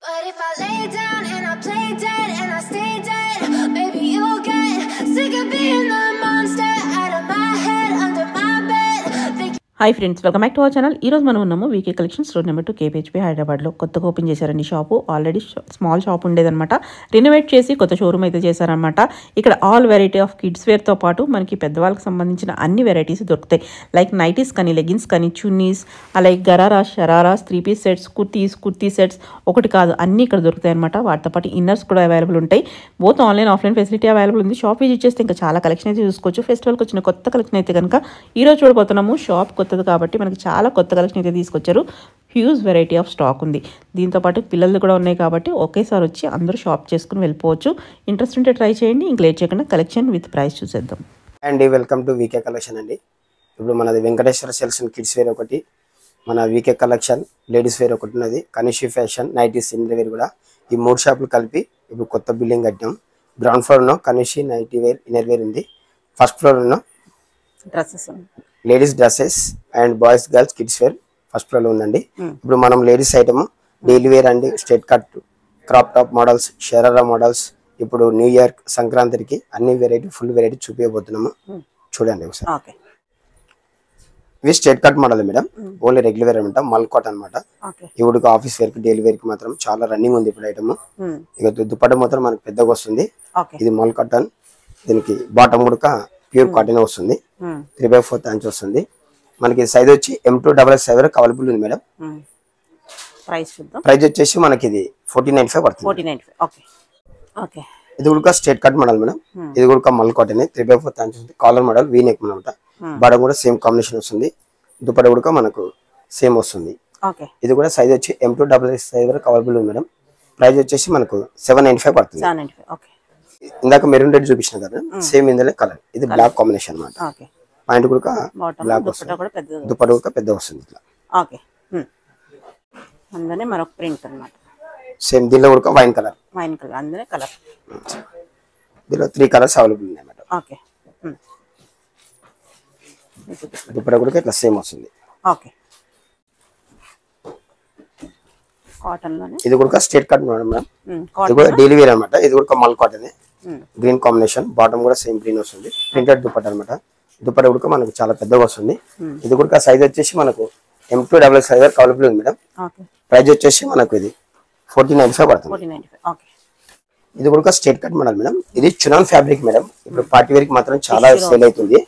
But if I lay down and I play dead and I stay dead, baby, you'll get sick of being the monster out of my head, under my bed. Hi friends, welcome back to our channel. ఈరోజు మనం ఉన్నాము వీకే collections road number 2 KPHP హైదరాబాద్లో. కొత్తగా open చేశారండి shop. Already small shop ఉండేదన్నమాట. Renovate చేసి కొత్త showroom అయితే చేశారనమాట. ఇక్కడ ఆల్ వెరైటీ ఆఫ్ కిడ్స్ వేర్తో పాటు మనకి పెద్దవాళ్ళకి సంబంధించిన అన్ని వెరైటీస్ దొరుకుతాయి. లైక్ నైటీస్ కానీ, లెగిన్స్ కానీ, చున్నీస్, అలాగే ghararas, shararas, 3-piece sets, kurti sets, ఒకటి కాదు అన్నీ ఇక్కడ దొరుకుతాయి అనమాట. వాటితో పాటు ఇన్నర్స్ కూడా అవైలబుల్ ఉంటాయి. Both online offline facility available ఉంది. షాప్ విజిట్ చేస్తే ఇంకా చాలా కలెక్షన్ అయితే చూసుకోవచ్చు. ఫెస్టివల్కి వచ్చిన కొత్త కలెక్షన్ అయితే కనుక ఈరోజు చూడబోతున్నాము. షాప్ కొత్తది కాబట్టి మనకి చాలా కొత్త కలెక్షన్ అయితే తీసుకొచ్చారు. హ్యూజ్ వెరైటీ ఆఫ్ స్టాక్ ఉంది. దీంతోపాటు పిల్లలు కూడా ఉన్నాయి కాబట్టి ఒకేసారి వచ్చి అందరూ షాప్ చేసుకుని వెళ్ళిపోవచ్చు. ఇంట్రెస్ట్ ఉంటే ట్రై చేయండి. ఇంక లేట్ చేయకుండా కలెక్షన్ విత్ ప్రైస్ చూసేద్దాం. అండి వెల్కమ్ టు వీకే కలెక్షన్ అండి. ఇప్పుడు మనది వెంకటేశ్వర సెల్స్ కిడ్స్ వేర్ ఒకటి, మన వీకే కలెక్షన్ లేడీస్ వేర్ ఒకటి ఉన్నది, Kanishi fashion nighties inner wear కూడా. ఈ 3 షాపులు కలిపి ఇప్పుడు కొత్త బిల్డింగ్ కట్టాం. గ్రౌండ్ ఫ్లోర్ లో కనిషి నైటీ వేర్ ఇన్నర్ వేర్ ఉంది. ఫస్ట్ ఫ్లోర్ లో dresses, ladies dresses and boys girls kids wear first floor లో ఉందండి. ఇప్పుడు మనం లేడీస్ ఐటమ్ డైలీ వేర్ అండి, straight cut, crop top models, sharara models, ఇప్పుడు న్యూ ఇయర్ సంక్రాంతికి అన్ని వెరైటీ ఫుల్ వెరైటీ చూపించబోతున్నాము. చూడండి ఒకసారి. ఇవి straight cut model madam, only regular wear అనమాట, మల్ కాటన్ అనమాట. ఇప్పుడు ఆఫీస్ వేర్ కి డైలీ వేర్ కి మాత్రం చాలా రన్నింగ్ ఉంది ఇప్పుడు ఐటమ్. ఇక దుప్పట్ట మాత్రం మనకి పెద్దగా వస్తుంది. ఇది మల్ కాటన్, దీనికి బాటమ్ కూడా ప్యూర్ కాటన్ వస్తుంది. 3/4 ఇంచ్ వస్తుంది. మనకి సైజ్ వచ్చి M2XX అవైలబుల్ ఉంది మేడం. ప్రైస్ వచ్చేసి మనకి ఇది 1495 పడుతుంది. ఇది కూడా స్ట్రైట్ కట్ మోడల్ మేడం. ఇది కూడా మల్ కాటన్, 3/4 ఇంచ్ ఉంది. కాలర్ మోడల్, వీ నెక్ అనమాట. బాటమ్ కూడా సేమ్ కాంబినేషన్ వస్తుంది. దుప్పట్ట కూడా మనకు సేమ్ వస్తుంది. ఇది కూడా సైజ్ వచ్చి M2XX అవైలబుల్ ఉంది మేడం. ప్రైస్ వచ్చేసి మనకు 795 పడుతుంది. ఇందాక మెరూన్ రెడ్ చూపించిన కదా, సేమ్ ఇందులో కలర్. ఇది బ్లాక్ కాంబినేషన్ అనమాట. పాయింట్ కూడా బ్లాక్ వస్తుంది, దుప్పట కూడా పెద్ద వస్తుంది ఇట్లా. సేమ్ దీనిలో కూడా వైన్ కలర్. దీనిలో 3 కలర్స్ అవైలబుల్ ఉన్నాయి మేడం. దుప్పట కూడా ఇట్లా సేమ్ వస్తుంది. ఇది కూడా స్ట్రైట్ కట్ మేడం. ఇది కూడా డైలీ వేర్ అనమాట. ఇది కూడా మల్ కాటన్, గ్రీన్ కాంబినేషన్. బాటమ్ కూడా సేమ్ గ్రీన్ వస్తుంది. ప్రింటెడ్ దుప్పట అనమాట. దుప్పట కూడా మనకు చాలా పెద్దగా వస్తుంది. ఇది కూడా సైజ్ వచ్చేసి మనకు M2XX అవైలబుల్ ఉంది మేడం. ప్రైస్ వచ్చేసి మనకు ఇది 1495 పడుతుంది. ఇది కూడా స్ట్రైట్ కట్ మోడల్ మేడం. ఇది చునాన్ ఫ్యాబ్రిక్ మేడం. ఇప్పుడు పార్టీ వేర్ కి మాత్రం చాలా సేల్ అవుతుంది.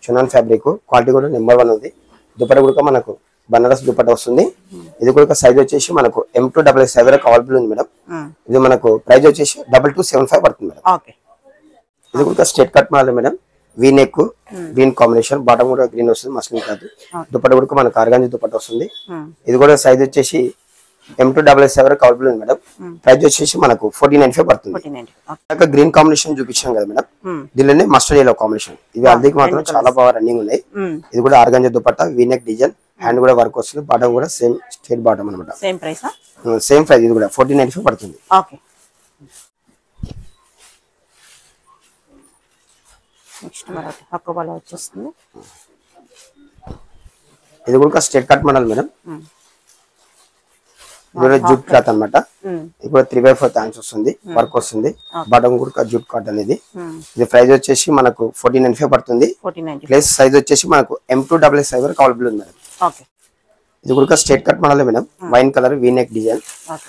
చునాన్ ఫ్యాబ్రిక్ క్వాలిటీ కూడా నెంబర్ 1 ఉంది. దుప్పట కూడా మనకు బనారస్ దుప్పట వస్తుంది. ఇది కూడా సైజ్ వచ్చేసి మనకు M2XX అవైలబుల్ ఉంది మేడం. ఇది మనకు ప్రైస్ వచ్చేసి 2275 పడుతుంది మేడం. ఇది కూడా straight cut model madam. V neck, green combination. Bottom కూడా గ్రీన్ వస్తుంది, మస్లిన్ కాదు. దుప్పట కూడా మనకు ఆర్గాంజీ దుప్పట వస్తుంది. ఇది కూడా సైజ్ వచ్చేసి M2XX అవైలబుల్ ఉంది మేడం. ప్రైస్ వచ్చేసి మనకు 1495 పడుతుంది. గ్రీన్ కాంబినేషన్ చూపించాం కదా మేడం, దీనిలోనే మస్టర్డ్ ఎల్లో కాంబినేషన్. ఇవి హల్దీకి మాత్రం చాలా బాగా రన్నింగ్ ఉన్నాయి. ఇది కూడా organza dupatta, V neck design, hand కూడా వర్క్ వస్తుంది. బాటమ్ కూడా సేమ్ స్ట్రైట్ బాటమ్ అనమాట. Same price. ఇది కూడా 1495 పడుతుంది. ఇది కూడా స్ట్రైట్ కట్ మోడల్ మేడం. ఇది జూట్ క్లాత్ అనమాట. ఇప్పుడు 3/4 ఇంచ్ వస్తుంది, వర్క్ వస్తుంది. బాటమ్ కూడా జూట్ కాటన్. ఇది ప్రైస్ వచ్చేసి మనకు 1495 పడుతుంది. ప్లస్ సైజ్ వచ్చేసి మనకు M2XX అవైలబుల్ ఉంది మేడం. ఇది కూడా straight cut model madam. Wine colour, we neck design.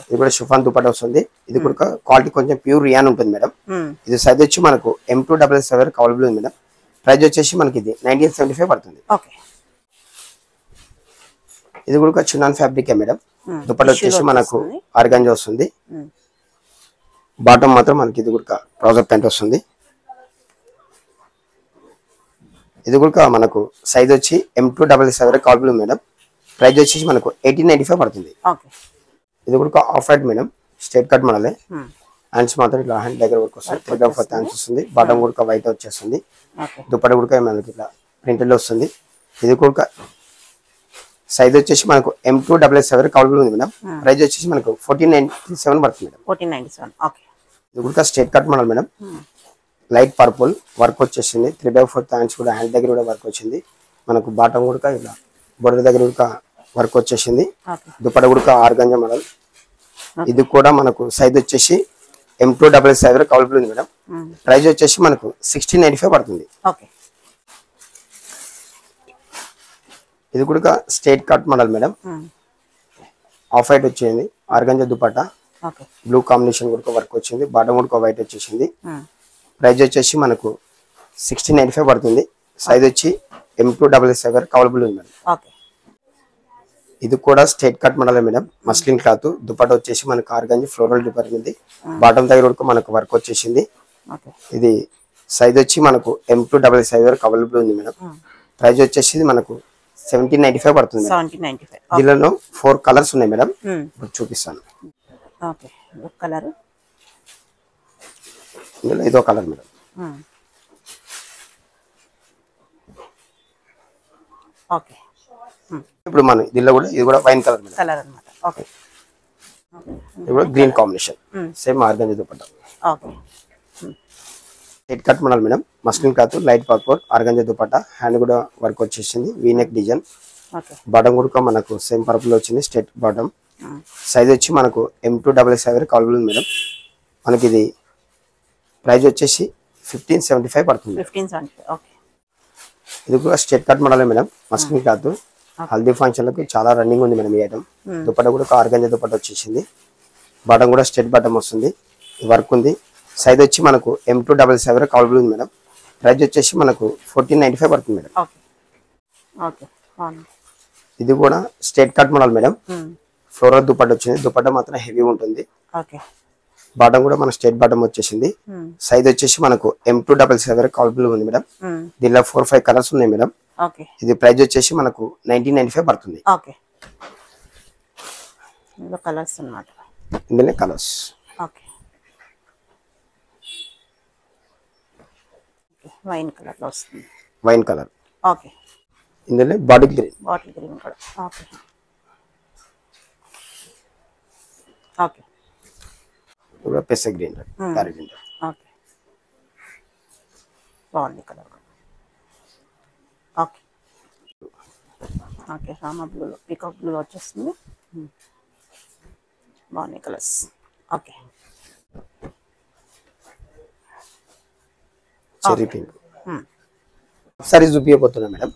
ఇది కూడా షిఫాన్ దుపట్టా వస్తుంది. ఇది కూడా క్వాలిటీ కొంచెం ప్యూర్ రియాన్ ఉంటుంది మేడం. ఇది సైజ్ వచ్చి మనకు M2XX అవైలబుల్ ఉంది మేడం. ప్రైస్ వచ్చేసి మనకి ఇది 1975 పడుతుంది. ఇది కూడా చునాన్ ఫ్యాబ్రిక్ మేడం. దుపట్టా వచ్చేసి మనకు ఆర్గాంజా వస్తుంది. బాటమ్ మాత్రం మనకి ఇది కూడా ట్రౌజర్ ప్యాంట్ వస్తుంది. ఇది కూడా మనకు సైజ్ వచ్చి M2XX అవైలబుల్ ఉంది మేడం. ప్రైస్ వచ్చేసి మనకు 1895 పడుతుంది. ఇది కూడా off white madam, straight cut model. Hands మాత్రం ఇట్లా హ్యాండ్ దగ్గర వర్క్ వస్తుంది. 3/4 ఇంచ్ వస్తుంది. బాటమ్ కూడా వైట్ వచ్చేస్తుంది. దుప్పట కూడా మనకి ఇట్లా ప్రింటెడ్ వస్తుంది. ఇది కూడా సైజ్ వచ్చేసి మనకు M2XX అవైలబుల్ ఉంది మేడం. ప్రైస్ వచ్చేసి మనకు 1497 పడుతుంది మేడం. ఇది కూడా straight cut model madam. Light purple work వచ్చేసింది. 3/4 ఇంచ్ కూడా హ్యాండ్ దగ్గర కూడా వర్క్ వచ్చింది. మనకు బాటమ్ కూడా ఇలా బొర్ర దగ్గర కూడా వర్క్ వచ్చేసింది. దుపట్టా కూడా ఆర్గాంజా మోడల్. ఇది కూడా మనకు సైజ్ వచ్చేసి M255 అవైలబుల్ ఉంది మేడం. ప్రైస్ వచ్చేసి మనకు 1695 పడుతుంది. ఓకే. ఇది కూడా straight cut model madam. Off white వచ్చింది, ఆర్గంజా దుపట్టా, బ్లూ కాంబినేషన్ కూడా వర్క్ వచ్చింది, బాటమ్ కూడా వైట్ వచ్చేసింది. ప్రైస్ వచ్చేసి మనకు 1695 పడుతుంది. సైజ్ వచ్చి M255 అవైలబుల్ ఉంది మేడం. ఇది కూడా straight cut model madam. Muslin cloth, dupatta వచ్చేసి మనకు ఆర్గంజా ఫ్లోరల్ డిజైన్ ఉంది, బాటమ్ దగ్గర కూడా మనకు వర్క్ వచ్చేసింది. ఇది సైజ్ వచ్చి మనకు M255 అవైలబుల్ ఉంది మేడం. ప్రైస్ వచ్చేసి మనకు 1795 పడుతుంది. దీనిలో 4 కలర్స్ ఉన్నాయి మేడం, ఇప్పుడు చూపిస్తాను. ఇదో కలర్ మేడం. ఇప్పుడు మన దీనిలో కూడా ఇది కూడా వైన్ కలర్ మేడం. ఇది కూడా green combination, same organza dupatta. Head cut model madam. Muslin cloth, light parkour, organza dupatta, hand కూడా వర్క్ వచ్చేసింది, వీనెక్ డిజైన్. బాటమ్ కూడా మనకు సేమ్ పర్పుల్ వచ్చింది, స్ట్రైట్ బాటమ్. సైజ్ వచ్చి మనకు M255 అవైలబుల్ ఉంది మేడం. మనకి ఇది ప్రైస్ వచ్చేసి 1575 పడుతుంది. ఇది కూడా straight cut model madam. Muslin cloth, haldi ఫంక్షన్లకు చాలా రన్నింగ్ ఉంది మేడం ఈ ఐటమ్. దుపట్టా కూడా ఆర్గంజా దుపట్టా వచ్చేసింది, బాటమ్ కూడా స్ట్రైట్ బాటమ్ వస్తుంది, వర్క్ ఉంది. సైజ్ వచ్చి మనకు M255 అవైలబుల్ ఉంది మేడం. ప్రైస్ వచ్చేసి మనకు 1495 పడుతుంది మేడం. ఇది కూడా straight cut model madam. Floral dupatta వచ్చింది, దుపట్టా మాత్రం హెవీ ఉంటుంది. బాటమ్ కూడా మన స్ట్రైట్ బాటమ్ వచ్చేసింది. సైజ్ వచ్చేసి మనకు M255 అవైలబుల్ ఉంది మేడం. దీనిలో 4-5 కలర్స్ ఉన్నాయి మేడం. ఇది ప్రైస్ వచ్చేసి మనకు 1995 పడుతుంది. ఇందులో కలర్స్ వైన్ కలర్ లో వస్తుంది. Wine colour. ఇందులో బాటిల్ గ్రీన్. కూడా పెస గ్రీన్, ప్యారెట్ గ్రీన్. బాగుంది colour. Rama blue, peacock blue వచ్చేస్తుంది. బాగున్నాయి కలర్స్. Cherry pink. సారీ చూపించబోతున్నా మేడం.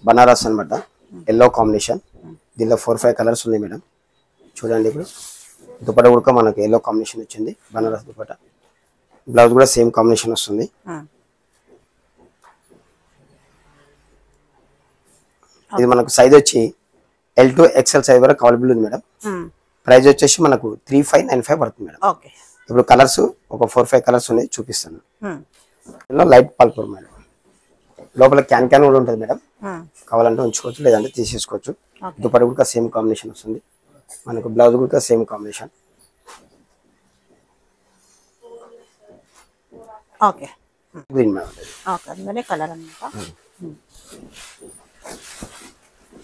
బనారస్ అనమాట, ఎల్లో కాంబినేషన్. దీనిలో 4-5 కలర్స్ ఉన్నాయి మేడం. చూడండి, ఇప్పుడు దుపట్టా కూడా మనకు ఎల్లో కాంబినేషన్ వచ్చింది, బనారస్ దుపట్టా. బ్లౌజ్ కూడా సేమ్ కాంబినేషన్ వస్తుంది. ఇది మనకు సైజ్ వచ్చి L2 XL సైజ్ వరకు అవైలబుల్ ఉంది మేడం. ప్రైస్ వచ్చేసి మనకు 3595 పడుతుంది మేడం. ఇప్పుడు కలర్స్ ఒక 4-5 కలర్స్ ఉన్నాయి, చూపిస్తాను. Light pulper madam. లోపల క్యాన్ కూడా ఉంటుంది మేడం, కావాలంటే ఉంచుకోవచ్చు, లేదంటే తీసేసుకోవచ్చు. దుపట్టా కూడా సేమ్ కాంబినేషన్ వస్తుంది, మనకు బ్లౌజ్ కూడా same combination. Green madam.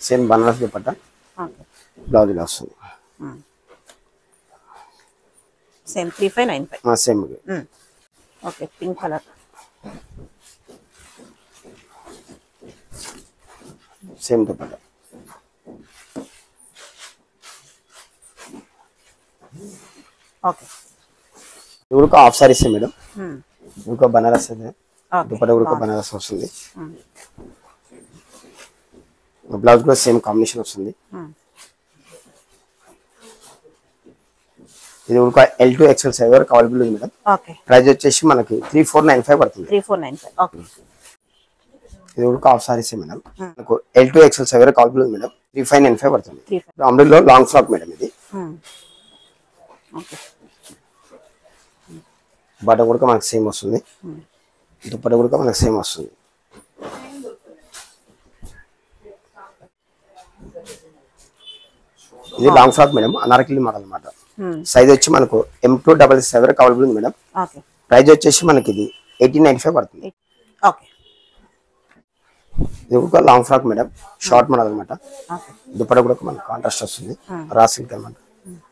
Same Banaras dupatta, blouse ఇలా వస్తుంది. Same 3595. Same. Pink colour. Same dupatta. ఇది కూడా హాఫ్ సారీస్ మేడం. ఇంకా బనారస్ దుపట్టా కూడా బనారస్ వస్తుంది. బ్లౌజ్ కూడా సేమ్ కాంబినేషన్ వస్తుంది. ఇది కూడా L2 XL సైజ్ వరకు అవైలబుల్ ఉంది మేడం. ప్రైస్ వచ్చేసి మనకి 3495 పడుతుంది. ఇది కూడా హాఫ్ సారీస్ మేడం. మనకు L2 XL సైజ్ వరకు అవైలబుల్ ఉంది మేడం. 3595 పడుతుంది. అంబ్రెల్లా లాంగ్ ఫ్రాక్ మేడం ఇది. బాటమ్ కూడా మనకు సేమ్ వస్తుంది, దుపట్టా కూడా మనకు సేమ్ వస్తుంది. ఇది long frock madam, Anarkali model అన్నమాట. సైజ్ వచ్చి మనకు M255 అవైలబుల్ ఉంది మేడం. ప్రైస్ వచ్చేసి మనకి ఇది 1895 పడుతుంది. ఇది ఒక long frock madam, short model అనమాట. దుపట్టా కూడా మనకు కాంట్రాస్ట్ వస్తుంది, రా సిల్క్ అనమాట.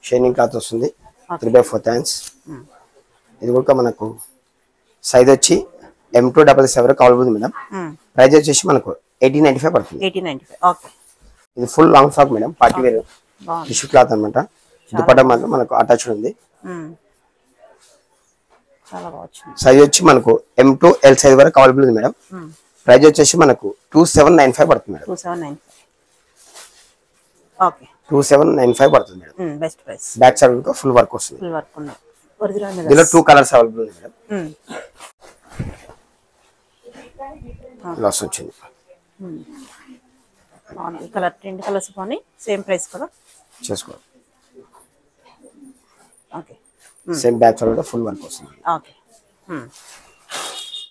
షైనింగ్ క్లాత్ వస్తుంది, 3/4 హ్యాండ్స్. ఇది కూడా మనకు సైజ్ వచ్చి M255 అవైలబుల్ ఉంది మేడం. ప్రైస్ వచ్చేసి మనకు 1895 పడుతుంది. ఇది full long frock madam, party wear tissue cloth అనమాట. దుపట్టా మాత్రం మనకు అటాచ్డ్ ఉంది. చాలా బాగా వచ్చింది. సైజ్ వచ్చి మనకు M to L సైజ్ వరకు అవైలబుల్ ఉంది మేడం. ప్రైస్ వచ్చేసి మనకు 2795 పడుతుంది మేడం. 2795. ఓకే 2795 పడుతుంది madam. Best price. Back side కూడా ఫుల్ వర్క్ వస్తుంది. ఫుల్ వర్క్ ఉంది. ఒరిజినల్ మీద దీనిలో 2 కలర్స్ అవైలబుల్ ఉంది మేడం. లాస్ వచ్చింది. ఈ కలర్ 2 కలర్స్ పోనీ సేమ్ ప్రైస్ కదా చేసుకోవాలి. ఓకే సేమ్ బ్యాక్ సైడ్ కూడా ఫుల్ వర్క్ వస్తుంది. ఓకే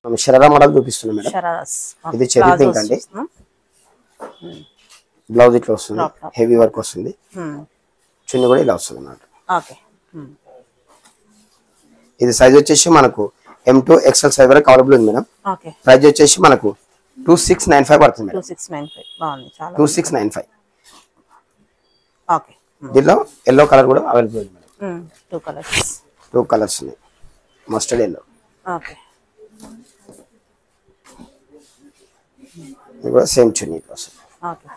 మనం షరారా మోడల్ చూపిస్తున్నాం మేడం. షరారాస్. ఇది చెరీ పింక్ అండి. బ్లౌజ్ ఇట్లా వస్తుంది, హెవీ వర్క్ వస్తుంది. చున్నీ కూడా ఇలా వస్తుంది అన్నమాట. ఓకే ఇది సైజ్ వచ్చేసి మనకు M to XL సైజ్ వరకు అవైలబుల్ ఉంది మేడం. ఓకే ప్రైస్ వచ్చేసి మనకు 2695 పడుతుంది మేడం. 2695 బాగుంది చాలా. 2695. ఓకే దీనిలో ఎల్లో కలర్ కూడా అవైలబుల్ ఉంది మేడం. 2 కలర్స్. 2 కలర్స్ ఉన్నాయి. Mustard yellow. ఓకే ఇది కూడా సేమ్ చున్నీ వస్తుంది. ఓకే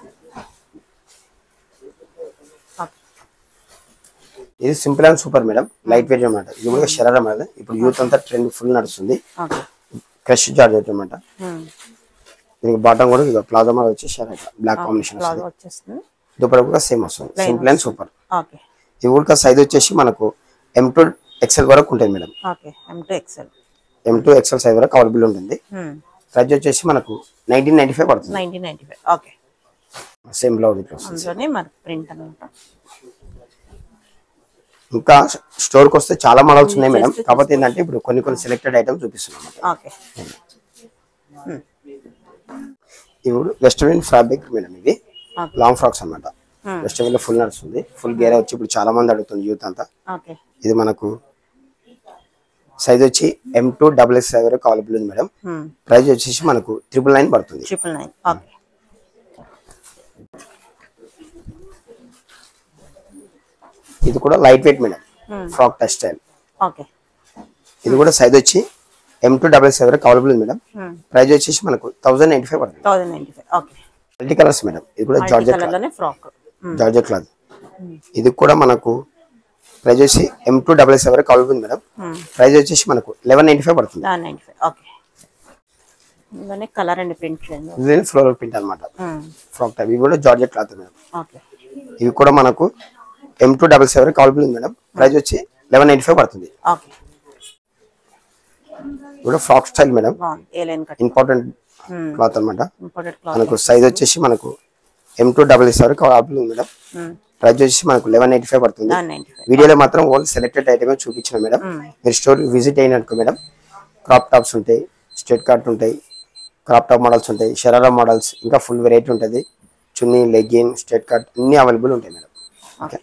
ఇది simple and super madam. Light weight అన్నమాట. ఇది కూడా షరారా మోడల్. ఇప్పుడు యూత్ అంతా ట్రెండ్ ఫుల్ నడుస్తుంది. ఓకే క్రష్ జార్జెట్ అన్నమాట. దీనికి బాటమ్ కూడా ఇక ప్లాజో మోడల్ వచ్చి షరారా బ్లాక్ కాంబినేషన్ ప్లాజో వచ్చేస్తుంది. దుపట్టా కూడా సేమ్ వస్తుంది. Simple and super. ఓకే ఇది కూడా సైజ్ వచ్చేసి మనకు M to XL వరకు ఉంటుంది madam. Okay M to XL. M to XL size వరకు అవైలబుల్ ఉంటుంది. ప్రైస్ వచ్చేసి మనకు 1995 పడుతుంది. 1995. ఓకే సేమ్ బ్లౌజ్ ఇట్లా వస్తుంది. అందులోనే మరి ప్రింట్ అన్నమాట. ఇంకా స్టోర్ కి వస్తే చాలా మోడల్స్ ఉన్నాయి మేడం. కాకపోతే ఏంటంటే ఇప్పుడు కొన్ని సెలెక్టెడ్ ఐటమ్స్ చూపిస్తున్నాం. ఓకే ఇప్పుడు వెస్టర్న్ ఫ్యాబ్రిక్ మేడం. ఇవి లాంగ్ ఫ్రాక్స్ అన్నమాట. వెస్టర్న్ లో ఫుల్ నడుస్తుంది. ఫుల్ గేర్ వచ్చి ఇప్పుడు చాలా మంది అడుగుతుంది యూత్ అంతా. ఓకే ఇది మనకు సైజ్ వచ్చి M to XXL సైజ్ వరకు అవైలబుల్ ఉంది మేడం. ప్రైస్ వచ్చేసి మనకు 999 పడుతుంది. 999. ఓకే ఇది కూడా light weight madam. Frock touch style. Okay ఇది కూడా సైజ్ వచ్చి M to XXL వరకు అవైలబుల్ ఉంది మేడం. ప్రైస్ వచ్చేసి మనకు 1095 పడుతుంది. 1095. Okay multi colours madam. ఇది కూడా జార్జెట్ కలర్ లోనే ఫ్రాక్. Georgette cloth. ఇది కూడా మనకు ప్రైస్ వచ్చి M to XXL వరకు అవైలబుల్ ఉంది మేడం. ప్రైస్ వచ్చేసి మనకు 1195 పడుతుంది. 1195. ఓకే ఇవన్నీ కలర్ అండ్ ప్రింట్ లేదు. ఇది ఫ్లోరల్ ప్రింట్ అన్నమాట. Frock type. ఇవి కూడా జార్జెట్ క్లాత్ మేడం. ఓకే ఇవి కూడా మనకు M to XXL వరకు అవైలబుల్ ఉంది మేడం. ప్రైస్ వచ్చి 1195 పడుతుంది. ఓకే కూడా ఫ్రాక్ స్టైల్ మేడం. ఏ లైన్ కట్ ఇంపార్టెంట్ క్లాత్ అన్నమాట. Important cloth. మనకు సైజ్ వచ్చేసి మనకు M to XXL వరకు అవైలబుల్ ఉంది మేడం. ప్రైస్ వచ్చేసి మనకు 1195 పడుతుంది. 1195. వీడియోలో మాత్రం ఓన్లీ సెలెక్టెడ్ ఐటమే చూపించిన మేడం. మీరు స్టోర్ విజిట్ అయినట్టు మేడం క్రాప్ టాప్స్ ఉంటాయి, స్ట్రైట్ కట్ ఉంటాయి, క్రాప్ టాప్ మోడల్స్ ఉంటాయి, షరారా మోడల్స్, ఇంకా ఫుల్ వెరైటీ ఉంటుంది. చున్నీ, లెగ్గిన్, స్ట్రైట్ కట్ అన్ని అవైలబుల్ ఉంటాయి మేడం. ఓకే.